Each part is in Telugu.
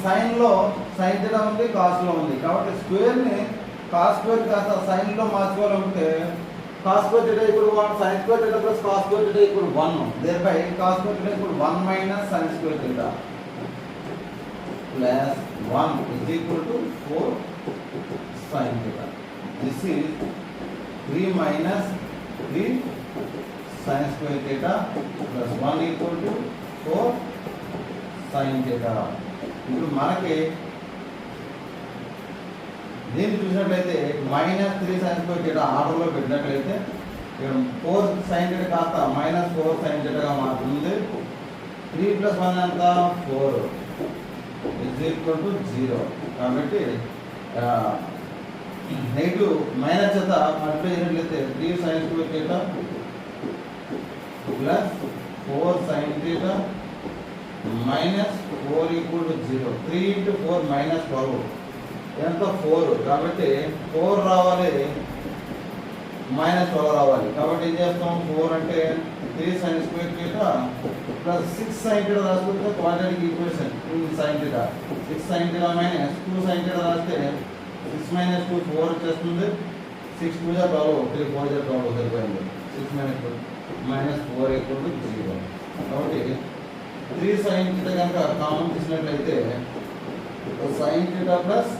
సైన్లో సైన్ థీటా ఉంది, కాస్లో ఉంది. కాబట్టి స్క్వేర్ని కాస్ స్క్వేర్ కాస్త సైన్లో మార్చుకోవాలంటే cos square theta equal 1, sine square theta plus cos square theta equal 1. Thereby cos square theta equal 1 minus sine square theta plus 1 is equal to 4 sin theta. This is 3 minus 3 sin square theta plus 1 equal to 4 sin theta. ఇప్పుడు మనకి దీన్ని చూసినట్లయితే మైనస్ 3 sin square theta ఆర్డర్లో పెట్టినట్లయితే ఇక్కడ 4 sin theta కాస్త మైనస్ 4 sin theta గా మారుతుంది. 3 plus 1 ఎంత 4 is equal to 0. కాబట్టి నెగిటివ్ మైనస్ చేత మల్టిప్లై చేసినట్లయితే 3 sin square theta plus 4 sin theta minus 4 equal to 0. 3 into 4 minus 12 ఎంత 4. కాబట్టి 4 రావాలి, మైనస్ 12 రావాలి. కాబట్టి ఏం చేస్తాం, 4 అంటే 3 sin square theta plus 6 sin theta రాసుకుంటే quadratic equation 2 sin theta. 6 sin theta minus 2 sin theta రాస్తే 6 minus 2 4 వచ్చేస్తుంది. 6 2 జా 12, 3 4 జా 12 సరిపోయింది. 6 minus 2 minus 4 equal to 0. కాబట్టి 3 sin theta కనుక కామన్ తీసినట్లయితే sin theta ప్లస్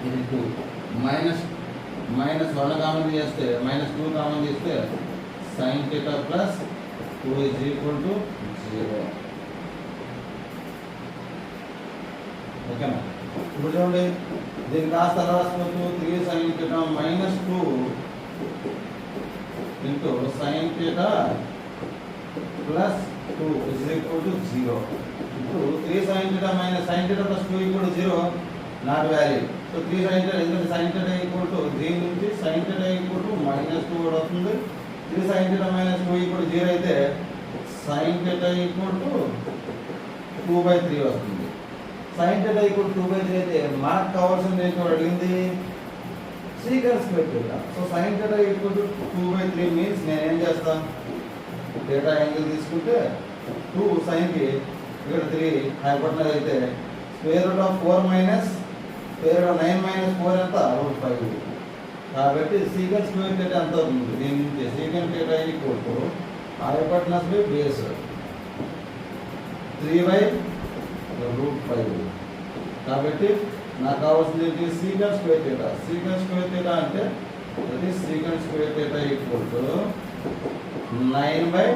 ఇది 2 మైనస్ 1 కామన్ చేస్తే మైనస్ 2 కామన్ చేస్తే sin theta plus 2 is equal to 0. ఓకేనా? ఇప్పుడు చూడండి, దీన్ని కాస్త రాసుకోవచ్చు. 3 sin theta minus 2 into sin theta plus 2 is equal to 0. ఇప్పుడు 3 sin theta minus sin theta plus 2 equal to 0 not valid. So 3 sin theta ఎందుకంటే sin theta ఈక్వల్ టు దీని నుంచి sin theta equal to minus 2 కూడా వస్తుంది. 3 sin theta minus 2 equal to 0 అయితే sin theta ఈక్వల్ టు 2/3 వస్తుంది. sin theta ఈక్వల్ టు 2/3 అయితే మనకు కావాల్సింది ఏంటో అడిగింది seeker square theta. So sin theta equal to 2/3 means నేను ఏం చేస్తాను, theta యాంగిల్ తీసుకుంటే 2 సైన్కి ఇక్కడ 3 హైపోటెనస్ అయితే square root of 4 minus square root of 9 minus 4 ఎంత √5. కాబట్టి సీకర్ స్క్వేర్ theta ఎంత అవుతుంది, దీని నుంచి seeker theta equal to hypotenuse by base 3/√5. కాబట్టి నాకు కావాల్సింది seeker square theta. Seeker square theta అంటే seeker square theta equal to 9/.